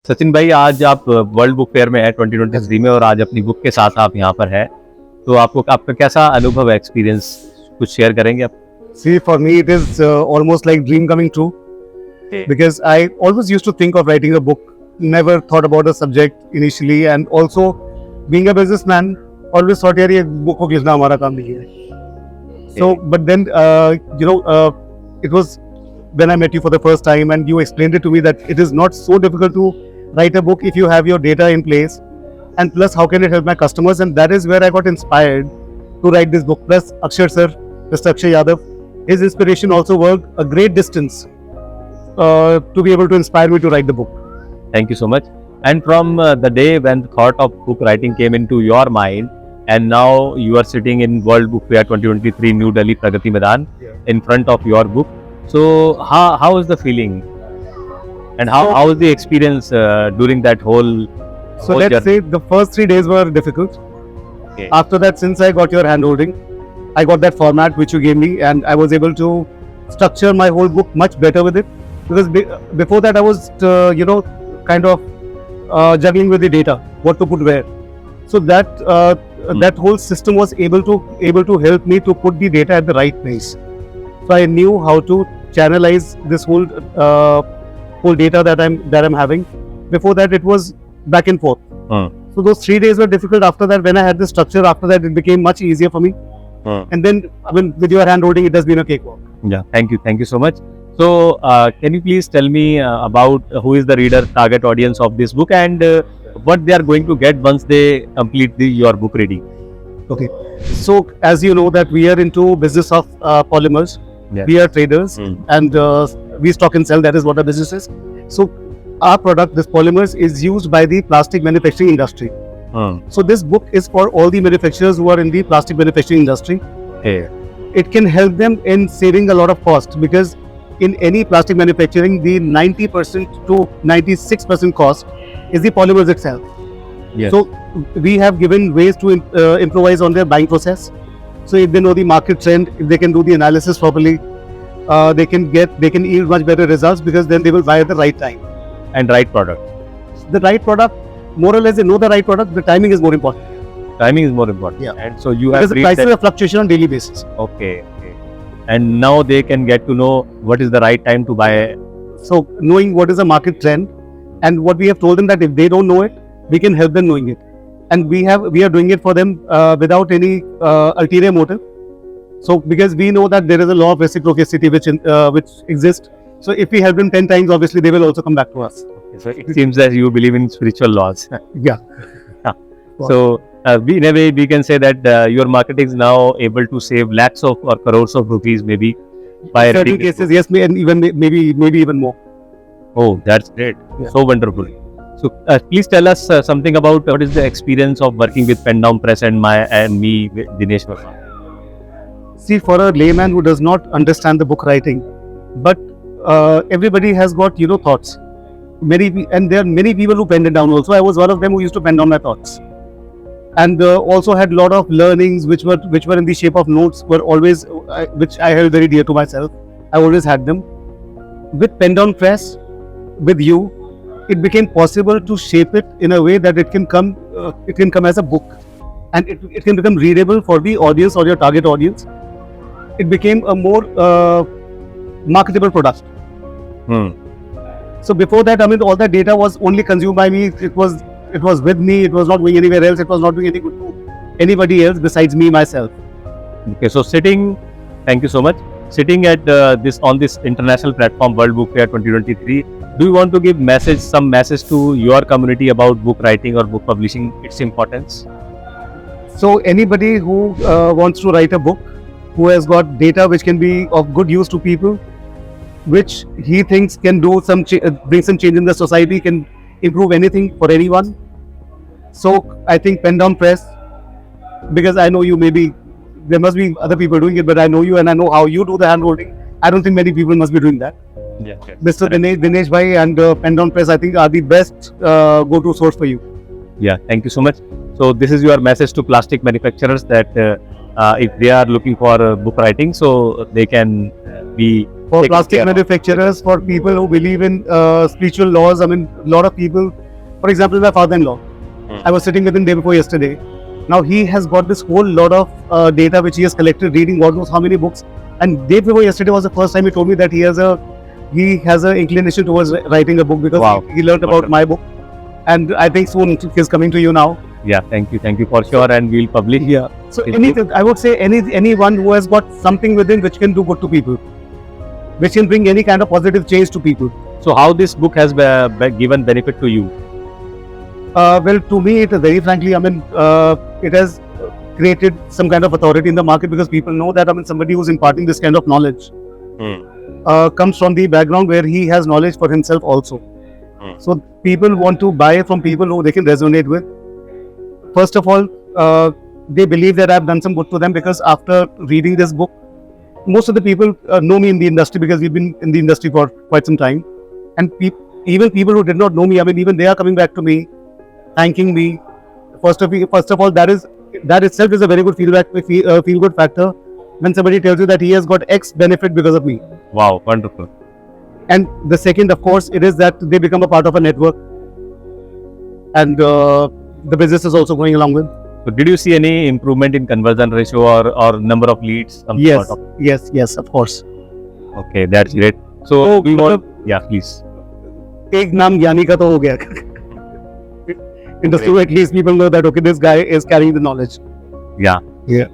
सचिन भाई, आज आप वर्ल्ड बुक फेयर में है 2023 में और आज अपनी बुक के साथ आप यहाँ पर है, तो आपका कैसा अनुभव है, एक्सपीरियंस कुछ शेयर करेंगे आप? See, for me, it is almost like dream coming true because I always used to think of writing a book. Never thought about the subject initially, and also being a businessman, always thought यार ये book को लिखना हमारा काम नहीं है. So, but then it was when I met you for the first time, and you explained it to me that it is not so difficult to write a book if you have your data in place, and plus how can it help my customers, and that is where I got inspired to write this book. Plus Akshay sir, Mr. Akshay Yadav, his inspiration also worked a great distance to be able to inspire me to write the book. Thank you so much. And from the day when the thought of book writing came into your mind, and now you are sitting in World Book Fair 2023 New Delhi Pragati Maidan in front of your book. So how is the feeling, and how is the experience during that whole? So let's say the first 3 days were difficult. Okay. After that, since I got your hand holding, I got that format which you gave me, and I was able to structure my whole book much better with it. Because before that, I was kind of juggling with the data, what to put where. So that whole system was able to help me to put the data at the right place. So I knew how to channelize this whole data that I'm having. Before that, it was back and forth. So those 3 days were difficult. After that, when I had the structure, after that it became much easier for me. And then, I mean, with your hand holding, it has been a cakewalk. Yeah, thank you so much. So can you please tell me about who is the reader target audience of this book, and what they are going to get once they complete your book reading? Okay, so as you know that we are into business of polymers. Yeah. We are traders, and we stock and sell. That is what our business is. So our product, this polymers, is used by the plastic manufacturing industry. So this book is for all the manufacturers who are in the plastic manufacturing industry. It can help them in saving a lot of cost, because in any plastic manufacturing, the 90% to 96% cost is the polymers itself. Yes. So we have given ways to improvise on their buying process. So if they know the market trend, if they can do the analysis properly, they can yield much better results, because then they will buy at the right time And right product. the right product. More or less, they know the right product. The timing is more important, Timing is more important. Yeah. And so you because have the read prices that. are fluctuation on daily basis. Okay. And now they can get to know what is the right time to buy. So knowing what is the market trend, and what we have told them, that if they don't know it, we can help them knowing it, and we are doing it for them without any ulterior motive. So because we know that there is a law of reciprocity which exists. So if we help them 10 times, obviously they will also come back to us. So it seems that you believe in spiritual laws. Yeah. So in a way, we can say that your marketing is now able to save lakhs of or crores of rupees, maybe by In certain reading this cases, yes, and even maybe even more. book. Oh, that's great. Yeah. So wonderful. So please tell us something about what is the experience of working with Pen Down Press and me, Dinesh Verma. See, for a layman who does not understand the book writing, but everybody has got thoughts. And there are many people who pen it down. Also, I was one of them who used to pen down my thoughts, and also had a lot of learnings which were in the shape of notes. Were always which I held very dear to myself. I always had them. With Pen Down Press, with you, it became possible to shape it in a way that it can come as a book, and it can become readable for the audience or your target audience. It became a more marketable product. So before that, I mean, all that data was only consumed by me. It was with me. It was not going anywhere else. It was not doing any good to anybody else besides me, myself. Okay, so thank you so much. Sitting at on this international platform, World Book Fair 2023, do you want to give some message to your community about book writing or book publishing, its importance? So anybody who wants to write a book, who has got data which can be of good use to people, which he thinks can do bring some change in the society, can improve anything for anyone. So I think Pen Down Press, because I know you, maybe there must be other people doing it, but I know you and I know how you do the hand holding. I don't think many people must be doing that. Yeah. Mr. Dinesh Bhai and Pen Down Press, I think, are the best go-to source for you. Yeah, thank you so much. So this is your message to plastic manufacturers that if they are looking for book writing, so they can be for taking plastic care of. manufacturers, for people who believe in spiritual laws. I mean, a lot of people, for example, my father-in-law, I was sitting with him day before yesterday. Now he has got this whole lot of data which he has collected, reading God knows how many books. And day before yesterday was the first time he told me that he has a inclination towards writing a book because Wow. he learned about Wonderful. my book. And I think soon he's coming to you now. Yeah, thank you for sure, and we'll publish. Yeah. So His anything, I would say anyone who has got something within which can do good to people, which can bring any kind of positive change to people. So how this book has given benefit to you? Well, to me, it is very frankly, I mean, it has created some kind of authority in the market because people know that, I mean, somebody who's imparting this kind of knowledge comes from the background where he has knowledge for himself also. So people want to buy from people who they can resonate with. First of all, they believe that I've done some good to them because after reading this book, most of the people know me in the industry because we've been in the industry for quite some time. And even people who did not know me, I mean, even they are coming back to me, thanking me. First of all, that itself is a very good feel good factor when somebody tells you that he has got X benefit because of me. Wow, wonderful. And the second, of course, it is that they become a part of a network, and the business is also going along with. So did you see any improvement in conversion ratio or number of leads? Some Yes, sort of? yes, of course. Okay, that's great. So we want, yeah, please. एक नाम ज्ञानी का तो हो गया. Industry, at least people know that okay, this guy is carrying the knowledge. Yeah. Yeah.